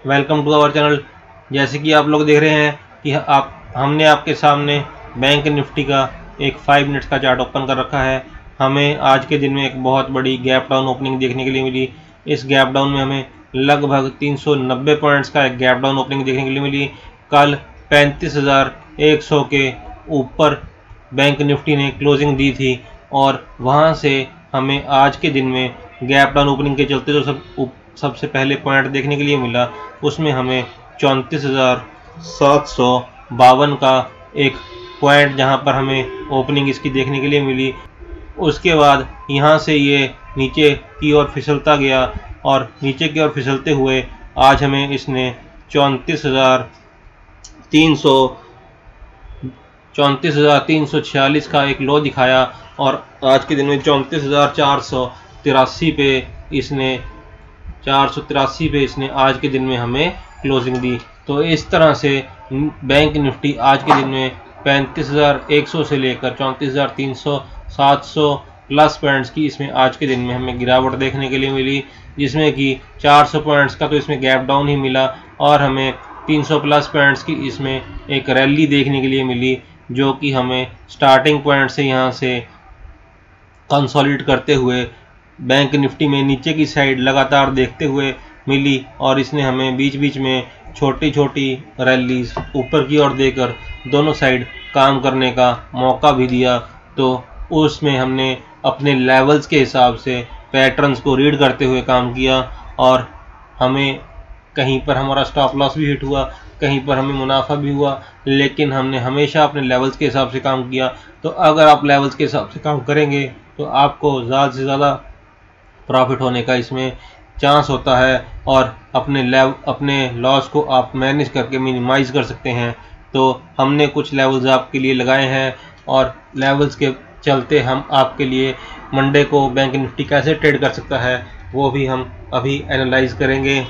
Welcome to our channel. जैसे कि आप लोग देख रहे हैं कि हमने आपके सामने बैंक निफ्टी का एक 5 मिनट्स का चार्ट ओपन कर रखा है। हमें आज के दिन में एक बहुत बड़ी गैप डाउन ओपनिंग देखने के लिए मिली। इस गैप डाउन में हमें लगभग 390 पॉइंट्स का एक गैप डाउन ओपनिंग देखने के लिए मिली। कल 35,100 के ऊपर बैंक निफ्टी ने क्लोजिंग दी थी और वहां से हमें आज के दिन में गैप डाउन ओपनिंग के चलते जो सबसे पहले पॉइंट देखने के लिए मिला, उसमें हमें 34,752 का एक पॉइंट जहां पर हमें ओपनिंग इसकी देखने के लिए मिली। उसके बाद यहां से ये नीचे की ओर फिसलता गया और नीचे की ओर फिसलते हुए आज हमें इसने 34,346 का एक लो दिखाया और आज के दिन में 34,483 पे इसने आज के दिन में हमें क्लोजिंग दी। तो इस तरह से बैंक निफ्टी आज के दिन में 35,100 से लेकर 34,300-700 प्लस पॉइंट्स की इसमें आज के दिन में हमें गिरावट देखने के लिए मिली, जिसमें कि 400 पॉइंट्स का तो इसमें गैप डाउन ही मिला और हमें 300 प्लस पॉइंट्स की इसमें एक रैली देखने के लिए मिली, जो कि हमें स्टार्टिंग पॉइंट से यहाँ से कंसोलिडेट करते हुए बैंक निफ्टी में नीचे की साइड लगातार देखते हुए मिली और इसने हमें बीच बीच में छोटी छोटी रैलीज ऊपर की ओर देकर दोनों साइड काम करने का मौका भी दिया। तो उसमें हमने अपने लेवल्स के हिसाब से पैटर्न्स को रीड करते हुए काम किया और हमें कहीं पर हमारा स्टॉप लॉस भी हिट हुआ, कहीं पर हमें मुनाफा भी हुआ, लेकिन हमने हमेशा अपने लेवल्स के हिसाब से काम किया। तो अगर आप लेवल्स के हिसाब से काम करेंगे तो आपको ज़्यादा से ज़्यादा प्रॉफिट होने का इसमें चांस होता है और अपने लॉस को आप मैनेज करके मिनिमाइज़ कर सकते हैं। तो हमने कुछ लेवल्स आपके लिए लगाए हैं और लेवल्स के चलते हम आपके लिए मंडे को बैंक निफ्टी कैसे ट्रेड कर सकता है वो भी हम अभी एनालाइज करेंगे।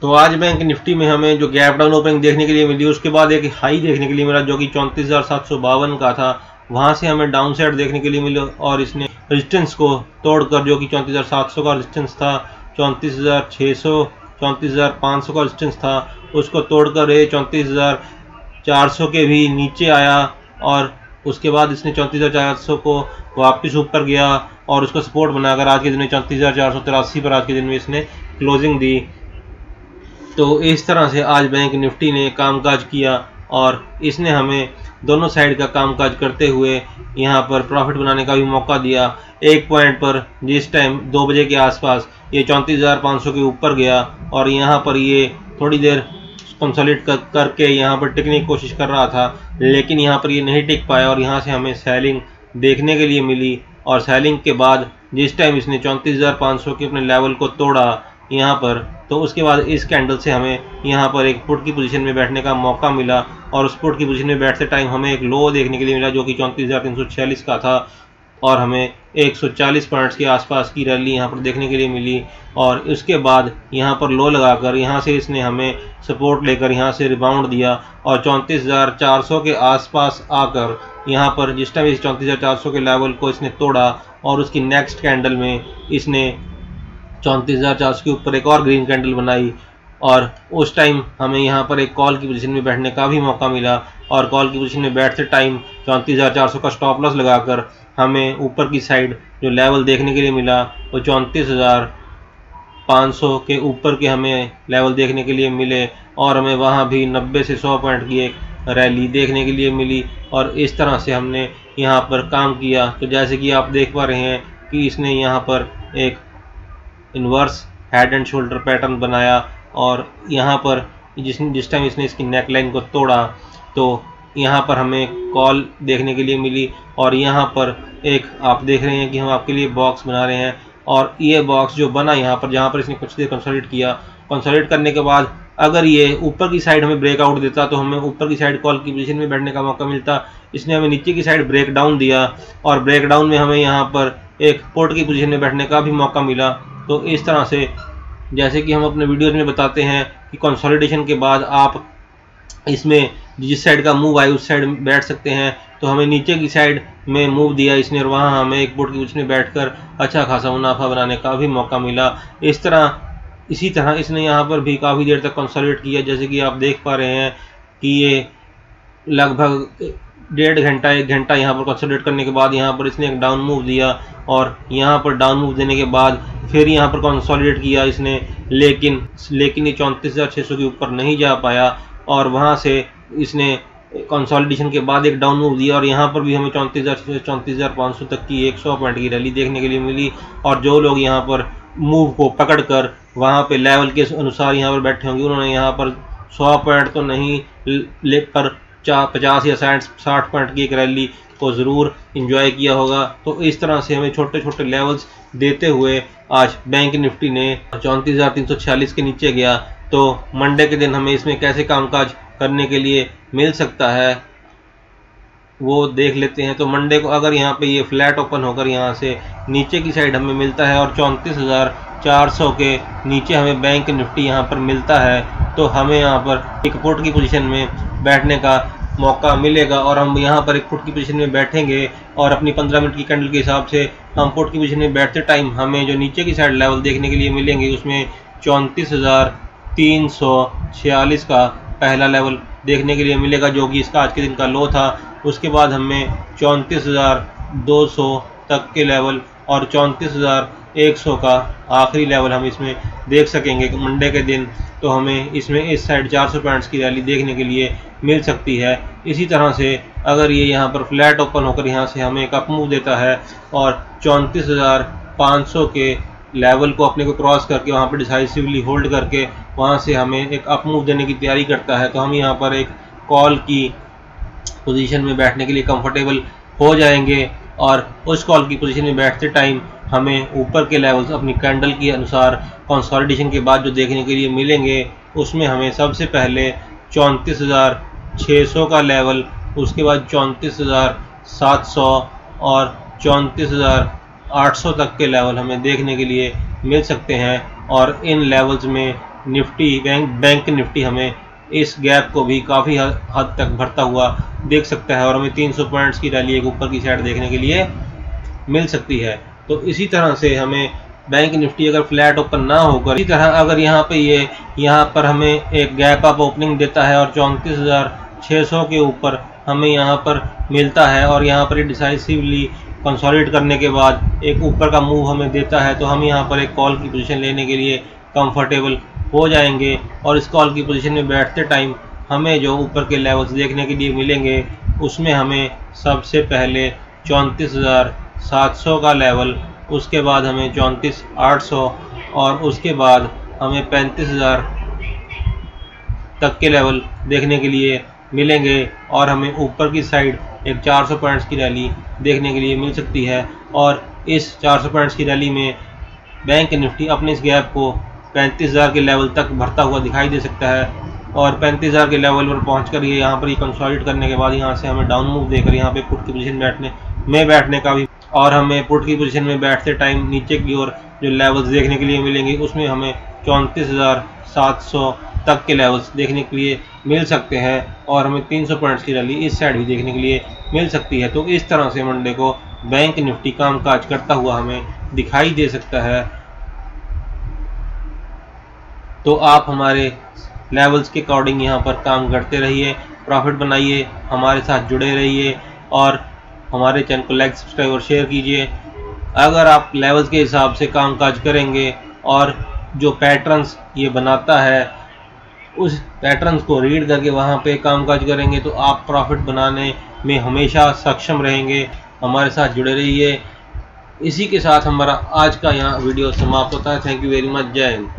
तो आज बैंक निफ्टी में हमें जो गैप डाउन ओपनिंग देखने के लिए मिली, उसके बाद एक हाई देखने के लिए मिला जो कि 34,752 का था। वहां से हमें डाउन साइड देखने के लिए मिला और इसने रेजिस्टेंस को तोड़कर, जो कि 34,700 का रेजिस्टेंस था, 34,600 34,500 का रेजिस्टेंस था, उसको तोड़कर ये 34,400 के भी नीचे आया और उसके बाद इसने 34,400 को वापस ऊपर गया और उसको सपोर्ट बनाकर आज के दिन में 34,483 पर आज के दिन में इसने क्लोजिंग दी। तो इस तरह से आज बैंक निफ्टी ने कामकाज किया और इसने हमें दोनों साइड का कामकाज करते हुए यहाँ पर प्रॉफिट बनाने का भी मौका दिया। एक पॉइंट पर जिस टाइम 2 बजे के आसपास ये 34,500 के ऊपर गया और यहाँ पर ये थोड़ी देर कंसोलिडेट करके यहाँ पर टिकने की कोशिश कर रहा था, लेकिन यहाँ पर ये नहीं टिक पाया और यहाँ से हमें सेलिंग देखने के लिए मिली। और सेलिंग के बाद जिस टाइम इसने 34,500 के अपने लेवल को तोड़ा यहाँ पर, तो उसके बाद इस कैंडल से हमें यहाँ पर एक पुट की पोजीशन में बैठने का मौका मिला और उस पुट की पोजीशन में बैठते टाइम हमें एक लो देखने के लिए मिला जो कि 34,346 का था और हमें 140 पॉइंट्स के आसपास की रैली यहाँ पर देखने के लिए मिली। और उसके बाद यहाँ पर लो लगाकर यहाँ से इसने हमें सपोर्ट लेकर यहाँ से रिबाउंड दिया और 34,400 के आसपास आकर यहाँ पर जिस टाइम इस 34,400 के लेवल को इसने तोड़ा और उसकी नेक्स्ट कैंडल में इसने 34,400 के ऊपर एक और ग्रीन कैंडल बनाई और उस टाइम हमें यहाँ पर एक कॉल की पोजीशन में बैठने का भी मौका मिला और कॉल की पोजीशन में बैठते टाइम 34,400 का स्टॉप लॉस लगाकर हमें ऊपर की साइड जो लेवल देखने के लिए मिला वो 34,500 के ऊपर के हमें लेवल देखने के लिए मिले और हमें वहाँ भी 90 से 100 पॉइंट की एक रैली देखने के लिए मिली और इस तरह से हमने यहाँ पर काम किया। तो जैसे कि आप देख पा रहे हैं कि इसने यहाँ पर एक inverse head and shoulder pattern बनाया और यहाँ पर जिस टाइम इसने इसकी नेक लाइन को तोड़ा तो यहाँ पर हमें कॉल देखने के लिए मिली और यहाँ पर एक आप देख रहे हैं कि हम आपके लिए बॉक्स बना रहे हैं और ये बॉक्स जो बना यहाँ पर, जहाँ पर इसने कुछ देर कंसोलिडेट किया, कंसोलिडेट करने के बाद अगर ये ऊपर की साइड हमें ब्रेकआउट देता तो हमें ऊपर की साइड कॉल की पोजीशन में बैठने का मौका मिलता। इसने हमें नीचे की साइड ब्रेक डाउन दिया और ब्रेक डाउन में हमें यहाँ पर एक पोर्ट की पोजीशन में बैठने का भी मौका मिला। तो इस तरह से जैसे कि हम अपने वीडियोज़ में बताते हैं कि कंसोलिडेशन के बाद आप इसमें जिस साइड का मूव आए उस साइड बैठ सकते हैं। तो हमें नीचे की साइड में मूव दिया इसने और वहाँ हमें एक पोर्ट की पोजीशन में बैठकर अच्छा खासा मुनाफा बनाने का भी मौका मिला। इस तरह इसी तरह इसने यहाँ पर भी काफ़ी देर तक कंसोलिडेट किया, जैसे कि आप देख पा रहे हैं कि ये लगभग 1.5 घंटा यहाँ पर कंसोलिडेट करने के बाद यहाँ पर इसने एक डाउन मूव दिया और यहाँ पर डाउन मूव देने के बाद फिर यहाँ पर कंसोलिडेट किया इसने, लेकिन ये 34,600 के ऊपर नहीं जा पाया और वहाँ से इसने कंसोलिडेशन के बाद एक डाउन मूव दिया और यहाँ पर भी हमें 34,000 से 34,500 तक की 100 पॉइंट की रैली देखने के लिए मिली। और जो लोग यहाँ पर मूव को पकड़कर वहाँ पे लेवल के अनुसार यहाँ पर बैठे होंगे, उन्होंने यहाँ पर 100 पॉइंट तो नहीं लेकर 50 या 60 पॉइंट की एक रैली को ज़रूर इंजॉय किया होगा। तो इस तरह से हमें छोटे छोटे लेवल्स देते हुए आज बैंक निफ्टी ने 34,346 के नीचे गया। तो मंडे के दिन हमें इसमें कैसे कामकाज करने के लिए मिल सकता है वो देख लेते हैं। तो मंडे को अगर यहाँ पे ये फ्लैट ओपन होकर यहाँ से नीचे की साइड हमें मिलता है और 34,400 के नीचे हमें बैंक निफ्टी यहाँ पर मिलता है, तो हमें यहाँ पर एक पुट की पोजीशन में बैठने का मौका मिलेगा और हम यहाँ पर एक पुट की पोजीशन में बैठेंगे और अपनी 15 मिनट की कैंडल के हिसाब से हम पुट की पोजीशन में बैठते टाइम हमें जो नीचे की साइड लेवल देखने के लिए मिलेंगे उसमें 34,346 का पहला लेवल देखने के लिए मिलेगा, जो कि इसका आज के दिन का लो था। उसके बाद हमें 34,200 तक के लेवल और 34,100 का आखिरी लेवल हम इसमें देख सकेंगे मंडे के दिन। तो हमें इसमें इस साइड 400 पॉइंट्स की रैली देखने के लिए मिल सकती है। इसी तरह से अगर ये यहाँ पर फ्लैट ओपन होकर यहाँ से हमें एक अप मूव देता है और 34,500 के लेवल को अपने को क्रॉस करके वहाँ पर डिसाइसिवली होल्ड करके वहाँ से हमें एक अप मूव देने की तैयारी करता है, तो हम यहाँ पर एक कॉल की पोजीशन में बैठने के लिए कंफर्टेबल हो जाएंगे। और उस कॉल की पोजीशन में बैठते टाइम हमें ऊपर के लेवल्स अपनी कैंडल के अनुसार कंसोलिडेशन के बाद जो देखने के लिए मिलेंगे उसमें हमें सबसे पहले 34,600 का लेवल, उसके बाद 34,700 और 34,800 तक के लेवल हमें देखने के लिए मिल सकते हैं। और इन लेवल्स में निफ्टी बैंक निफ्टी हमें इस गैप को भी काफ़ी हद तक भरता हुआ देख सकता है और हमें 300 पॉइंट्स की रैली एक ऊपर की साइड देखने के लिए मिल सकती है। तो इसी तरह से हमें बैंक निफ्टी अगर फ्लैट ओपन ना होकर इसी तरह अगर यहाँ पे यहाँ पर हमें एक गैप अप ओपनिंग देता है और 34,600 के ऊपर हमें यहाँ पर मिलता है और यहाँ पर डिसाइसिवली कंसोलिडेट करने के बाद एक ऊपर का मूव हमें देता है, तो हम यहाँ पर एक कॉल की पोजीशन लेने के लिए कंफर्टेबल हो जाएंगे। और इस कॉल की पोजीशन में बैठते टाइम हमें जो ऊपर के लेवल्स देखने के लिए मिलेंगे उसमें हमें सबसे पहले 34,700 का लेवल, उसके बाद हमें 34,800 और उसके बाद हमें 35,000 तक के लेवल देखने के लिए मिलेंगे और हमें ऊपर की साइड एक 400 पॉइंट्स की रैली देखने के लिए मिल सकती है। और इस 400 पॉइंट्स की रैली में बैंक निफ्टी अपने इस गैप को 35,000 के लेवल तक भरता हुआ दिखाई दे सकता है और 35,000 के लेवल पर पहुंचकर ये यहाँ पर कंसोलिडेट करने के बाद यहाँ से हमें डाउन मूव देकर यहाँ पे पुट की पोजीशन बैठने का भी और हमें पुट की पोजीशन में बैठते टाइम नीचे की ओर जो लेवल्स देखने के लिए मिलेंगे उसमें हमें 34,700 तक के लेवल्स देखने के लिए मिल सकते हैं और हमें 300 पॉइंट्स की रैली इस साइड भी देखने के लिए मिल सकती है। तो इस तरह से मंडे को बैंक निफ्टी कामकाज करता हुआ हमें दिखाई दे सकता है। तो आप हमारे लेवल्स के अकॉर्डिंग यहाँ पर काम करते रहिए, प्रॉफिट बनाइए, हमारे साथ जुड़े रहिए और हमारे चैनल को लाइक, सब्सक्राइब और शेयर कीजिए। अगर आप लेवल्स के हिसाब से कामकाज करेंगे और जो पैटर्न्स ये बनाता है उस पैटर्न्स को रीड करके वहाँ पे कामकाज करेंगे तो आप प्रॉफिट बनाने में हमेशा सक्षम रहेंगे। हमारे साथ जुड़े रहिए। इसी के साथ हमारा आज का यहाँ वीडियो समाप्त होता है। Thank you very much. जय हिंद।